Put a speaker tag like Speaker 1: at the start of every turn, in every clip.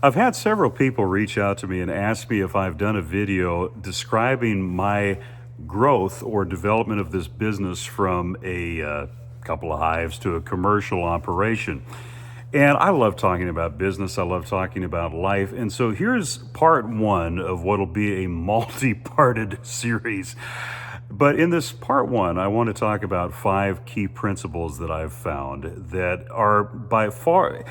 Speaker 1: I've had several people reach out to me and ask me if I've done a video describing my growth or development of this business from a couple of hives to a commercial operation. And I love talking about business. I love talking about life. And so here's part one of what will be a multi-parted series. But in this part one, I want to talk about 5 key principles that I've found that are by far,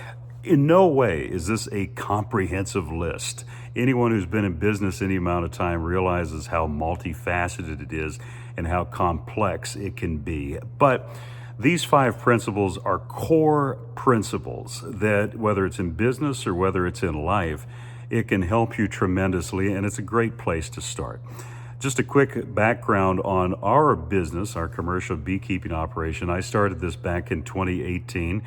Speaker 1: in no way is this a comprehensive list. Anyone who's been in business any amount of time realizes how multifaceted it is and how complex it can be. But these 5 principles are core principles that, whether it's in business or whether it's in life, it can help you tremendously, and it's a great place to start. Just a quick background on our business, our commercial beekeeping operation. I started this back in 2018.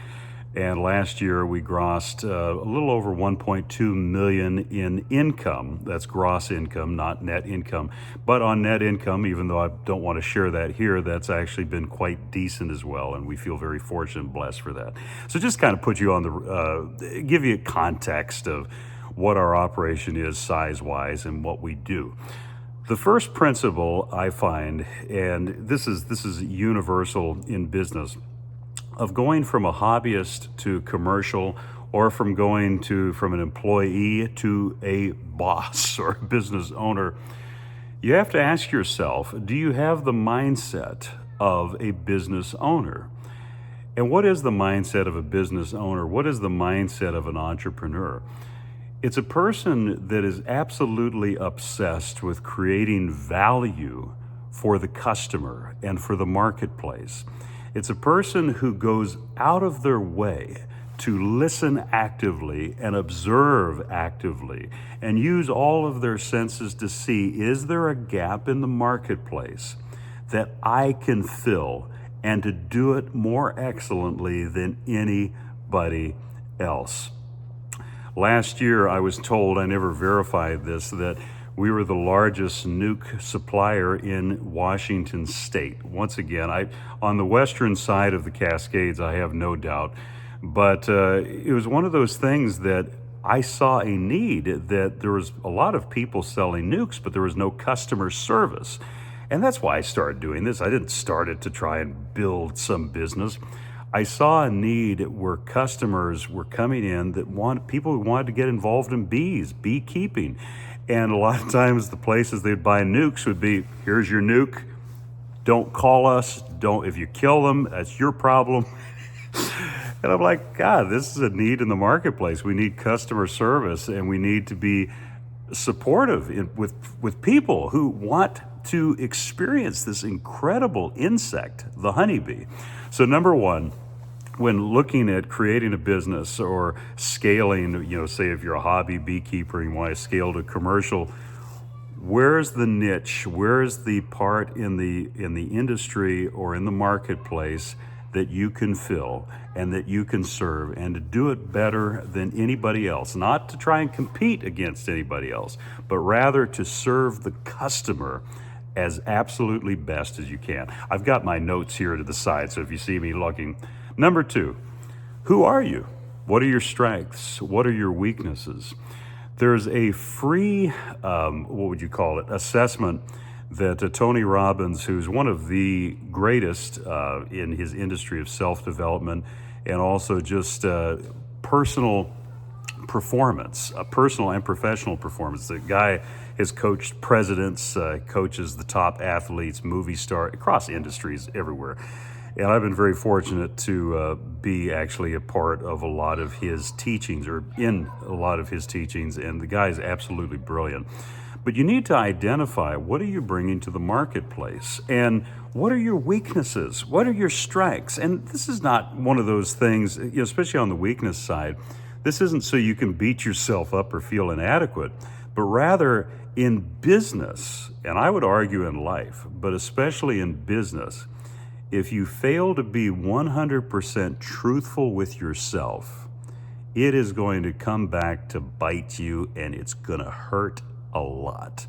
Speaker 1: And last year we grossed a little over 1.2 million in income. That's gross income, not net income. But on net income, even though I don't want to share that here, that's actually been quite decent as well. And we feel very fortunate and blessed for that. So just kind of put you on the, give you a context of what our operation is size-wise and what we do. The first principle I find, and this is universal in business, of going from a hobbyist to commercial, or from an employee to a boss or a business owner, you have to ask yourself, do you have the mindset of a business owner? And what is the mindset of a business owner? What is the mindset of an entrepreneur? It's a person that is absolutely obsessed with creating value for the customer and for the marketplace. It's a person who goes out of their way to listen actively and observe actively and use all of their senses to see, is there a gap in the marketplace that I can fill, and to do it more excellently than anybody else. Last year, I was told, I never verified this, that we were the largest nuke supplier in Washington State. Once again, on the western side of the Cascades, I have no doubt. But it was one of those things that I saw a need, that there was a lot of people selling nukes, but there was no customer service. And that's why I started doing this. I didn't start it to try and build some business. I saw a need where customers were coming in people who wanted to get involved in beekeeping. And a lot of times the places they'd buy nukes would be, here's your nuke, don't call us, if you kill them, that's your problem. And I'm like, God, this is a need in the marketplace. We need customer service, and we need to be supportive with people who want to experience this incredible insect, the honeybee. So number one, when looking at creating a business or scaling, say if you're a hobby beekeeper and you want to scale to commercial, where's the niche? Where's the part in the industry or in the marketplace that you can fill and that you can serve, and to do it better than anybody else? Not to try and compete against anybody else, but rather to serve the customer as absolutely best as you can. I've got my notes here to the side, so if you see me looking. Number 2, who are you? What are your strengths? What are your weaknesses? There's a free, assessment that Tony Robbins, who's one of the greatest in his industry of self-development and also just personal performance, personal and professional performance. The guy has coached presidents, coaches the top athletes, movie stars, across industries everywhere. And I've been very fortunate to be actually a part of a lot of his teachings, or in a lot of his teachings, and the guy is absolutely brilliant. But you need to identify, what are you bringing to the marketplace? And what are your weaknesses? What are your strengths? And this is not one of those things, especially on the weakness side, this isn't so you can beat yourself up or feel inadequate, but rather in business, and I would argue in life, but especially in business, if you fail to be 100% truthful with yourself, it is going to come back to bite you, and it's going to hurt a lot.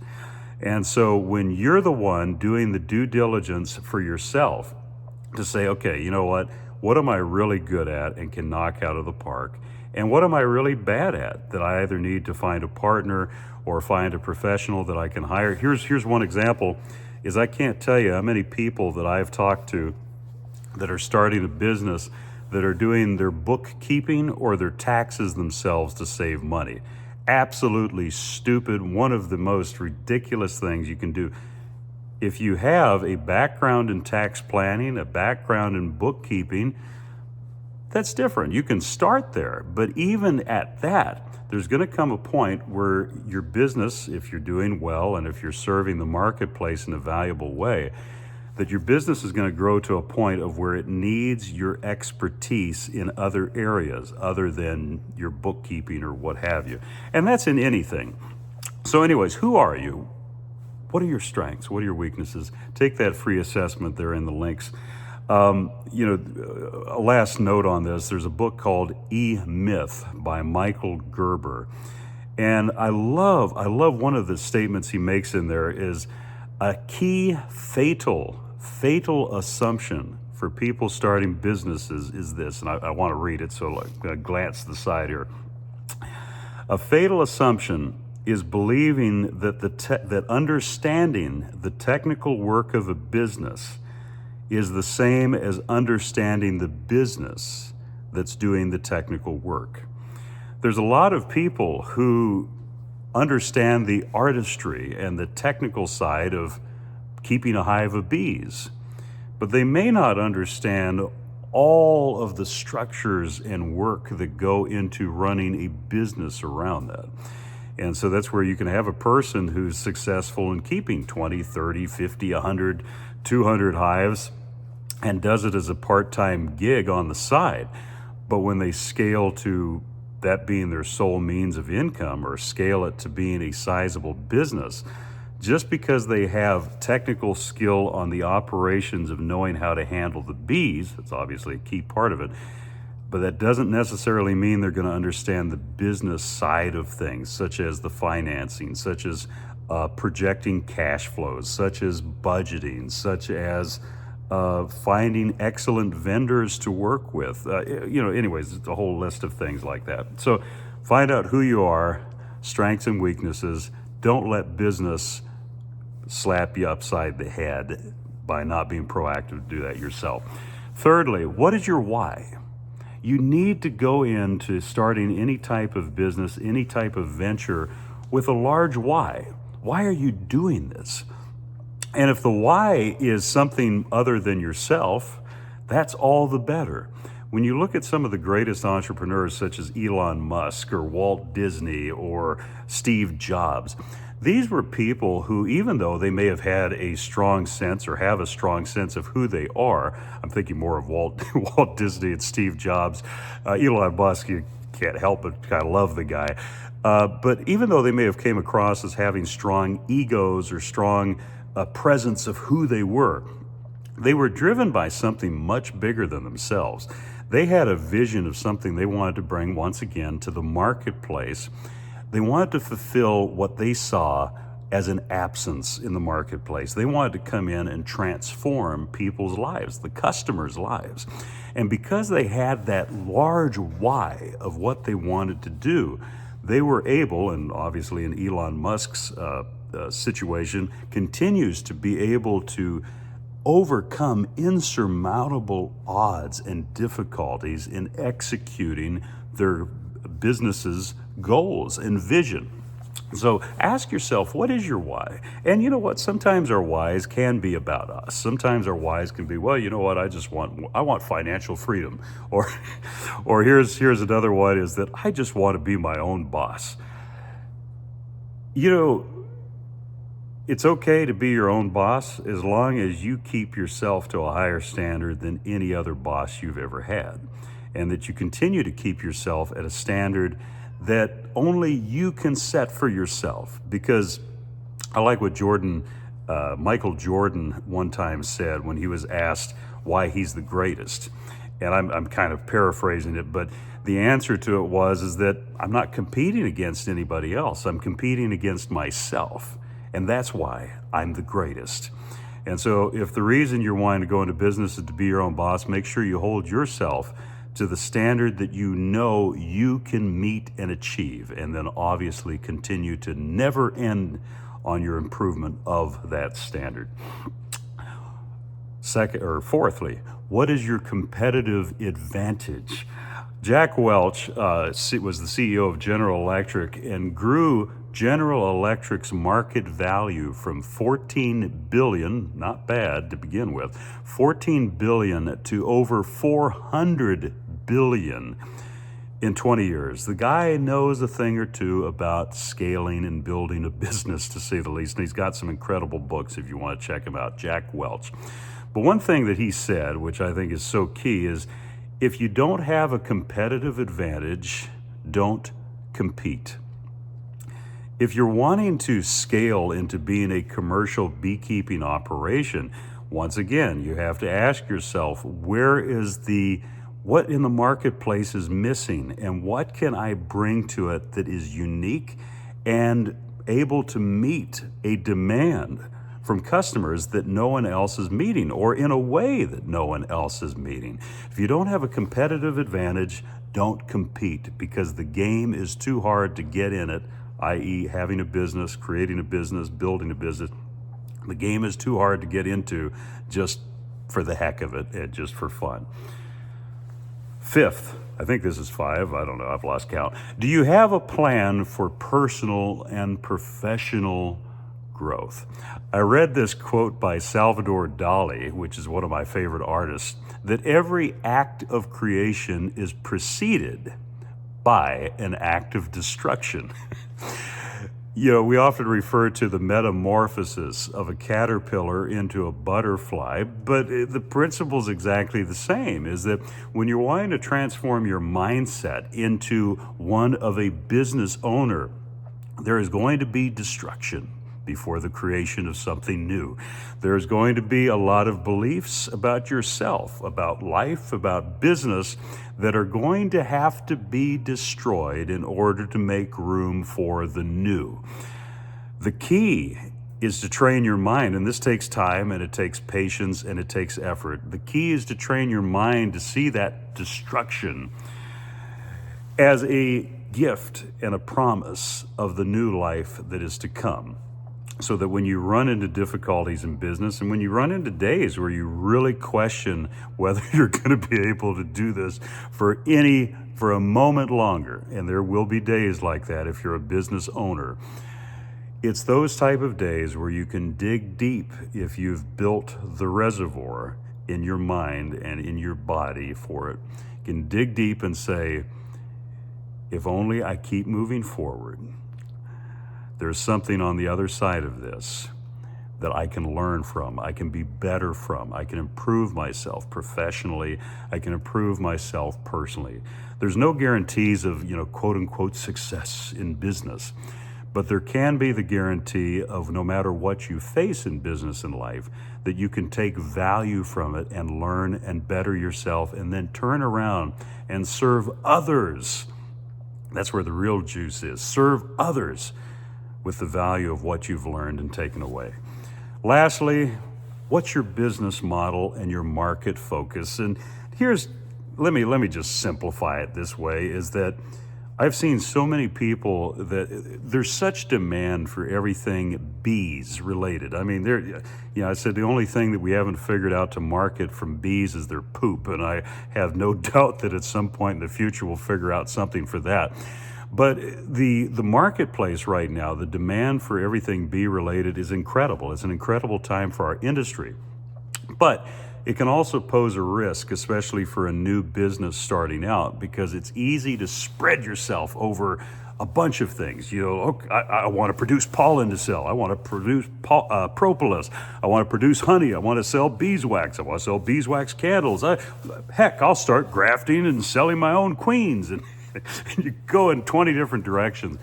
Speaker 1: And so when you're the one doing the due diligence for yourself to say, okay, you know what am I really good at and can knock out of the park? And what am I really bad at that I either need to find a partner or find a professional that I can hire? Here's one example, is I can't tell you how many people that I've talked to that are starting a business that are doing their bookkeeping or their taxes themselves to save money. Absolutely stupid, one of the most ridiculous things you can do. If you have a background in tax planning, a background in bookkeeping, that's different. You can start there, but even at that, there's going to come a point where your business, if you're doing well and if you're serving the marketplace in a valuable way, that your business is going to grow to a point of where it needs your expertise in other areas other than your bookkeeping or what have you. And that's in anything. So anyways, who are you? What are your strengths? What are your weaknesses? Take that free assessment there in the links. A last note on this, there's a book called E-Myth by Michael Gerber. And I love one of the statements he makes in there is a key fatal assumption for people starting businesses is this, and I want to read it, so I'm going to glance to the side here. A fatal assumption is believing that that understanding the technical work of a business is the same as understanding the business that's doing the technical work. There's a lot of people who understand the artistry and the technical side of keeping a hive of bees, but they may not understand all of the structures and work that go into running a business around that. And so that's where you can have a person who's successful in keeping 20, 30, 50, 100, 200 hives and does it as a part-time gig on the side. But when they scale to that being their sole means of income or scale it to being a sizable business, just because they have technical skill on the operations of knowing how to handle the bees, that's obviously a key part of it, but that doesn't necessarily mean they're going to understand the business side of things, such as the financing, such as projecting cash flows, such as budgeting, such as finding excellent vendors to work with. Anyways, it's a whole list of things like that. So find out who you are, strengths and weaknesses. Don't let business slap you upside the head by not being proactive to do that yourself. Thirdly, what is your why? You need to go into starting any type of business, any type of venture with a large why. Why are you doing this? And if the why is something other than yourself, that's all the better. When you look at some of the greatest entrepreneurs such as Elon Musk or Walt Disney or Steve Jobs, these were people who, even though they may have had a strong sense or have a strong sense of who they are, I'm thinking more of Walt Disney and Steve Jobs. Elon Musk, you can't help but kind of love the guy. But even though they may have came across as having strong egos or strong presence of who they were driven by something much bigger than themselves. They had a vision of something they wanted to bring once again to the marketplace. They wanted to fulfill what they saw as an absence in the marketplace. They wanted to come in and transform people's lives, the customers' lives. And because they had that large why of what they wanted to do, they were able, and obviously in Elon Musk's situation, continues to be able to overcome insurmountable odds and difficulties in executing their business's goals and vision. So ask yourself, what is your why? And you know what? Sometimes our whys can be about us. Sometimes our whys can be, well, you know what? I want financial freedom. Or here's another one is that I just want to be my own boss. It's okay to be your own boss as long as you keep yourself to a higher standard than any other boss you've ever had, and that you continue to keep yourself at a standard that only you can set for yourself. Because I like what Michael Jordan one time said when he was asked why he's the greatest. And I'm kind of paraphrasing it, but the answer to it is that I'm not competing against anybody else. I'm competing against myself. And that's why I'm the greatest. And so if the reason you're wanting to go into business is to be your own boss, make sure you hold yourself to the standard that you know you can meet and achieve, and then obviously continue to never end on your improvement of that standard. Fourthly, what is your competitive advantage? Jack Welch was the CEO of General Electric and grew General Electric's market value from 14 billion, not bad to begin with, 14 billion to over 400 billion in 20 years. The guy knows a thing or two about scaling and building a business, to say the least, and he's got some incredible books if you want to check him out, Jack Welch. But one thing that he said, which I think is so key, is if you don't have a competitive advantage, don't compete. If you're wanting to scale into being a commercial beekeeping operation, once again, you have to ask yourself, what in the marketplace is missing, and what can I bring to it that is unique and able to meet a demand from customers that no one else is meeting, or in a way that no one else is meeting. If you don't have a competitive advantage, don't compete, because the game is too hard to get in it, i.e. having a business, creating a business, building a business. The game is too hard to get into just for the heck of it and just for fun. Fifth, I think this is 5, I don't know, I've lost count. Do you have a plan for personal and professional growth? I read this quote by Salvador Dali, which is one of my favorite artists, that every act of creation is preceded by an act of destruction. We often refer to the metamorphosis of a caterpillar into a butterfly, but the principle is exactly the same, is that when you're wanting to transform your mindset into one of a business owner, there is going to be destruction before the creation of something new. There's going to be a lot of beliefs about yourself, about life, about business that are going to have to be destroyed in order to make room for the new. The key is to train your mind, and this takes time, and it takes patience, and it takes effort. The key is to train your mind to see that destruction as a gift and a promise of the new life that is to come. So that when you run into difficulties in business, and when you run into days where you really question whether you're going to be able to do this for a moment longer, and there will be days like that if you're a business owner, it's those type of days where you can dig deep if you've built the reservoir in your mind and in your body for it. You can dig deep and say, if only I keep moving forward, there's something on the other side of this that I can learn from, I can be better from, I can improve myself professionally, I can improve myself personally. There's no guarantees of, quote unquote success in business, but there can be the guarantee of no matter what you face in business and life, that you can take value from it and learn and better yourself, and then turn around and serve others. That's where the real juice is. Serve others with the value of what you've learned and taken away. Lastly, what's your business model and your market focus? And let me just simplify it this way, is that I've seen so many people that there's such demand for everything bees related. I mean, I said the only thing that we haven't figured out to market from bees is their poop, and I have no doubt that at some point in the future we'll figure out something for that. But the marketplace right now, the demand for everything bee related is incredible. It's an incredible time for our industry. But it can also pose a risk, especially for a new business starting out, because it's easy to spread yourself over a bunch of things. I want to produce pollen to sell. I want to produce propolis. I want to produce honey. I want to sell beeswax. I want to sell beeswax candles. I'll start grafting and selling my own queens. And you go in 20 different directions.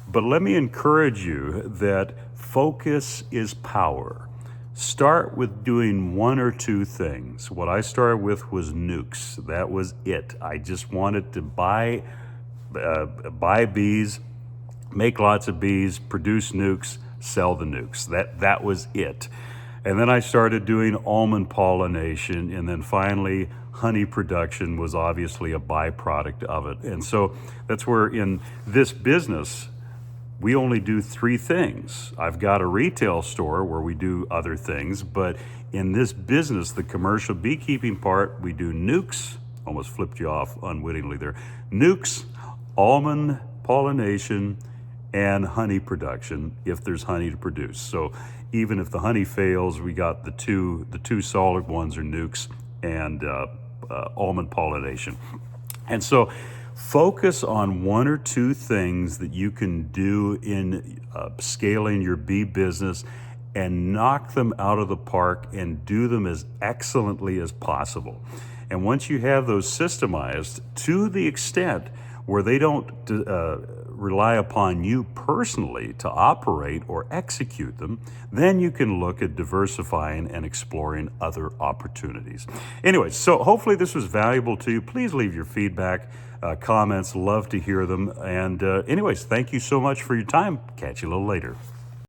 Speaker 1: But let me encourage you that focus is power. Start with doing one or two things. What I started with was nukes. That was it. I just wanted to buy bees, make lots of bees, produce nukes, sell the nukes. That was it. And then I started doing almond pollination, and then finally honey production was obviously a byproduct of it. And so that's where in this business, we only do three things. I've got a retail store where we do other things, but in this business, the commercial beekeeping part, we do nukes, almost flipped you off unwittingly there, nukes, almond pollination, and honey production if there's honey to produce. So even if the honey fails, we got the two solid ones are nukes and almond pollination. And so focus on one or two things that you can do in scaling your bee business and knock them out of the park and do them as excellently as possible. And once you have those systemized to the extent where they don't rely upon you personally to operate or execute them, then you can look at diversifying and exploring other opportunities. Anyways, so hopefully this was valuable to you. Please leave your feedback, comments, love to hear them. And anyways, thank you so much for your time. Catch you a little later.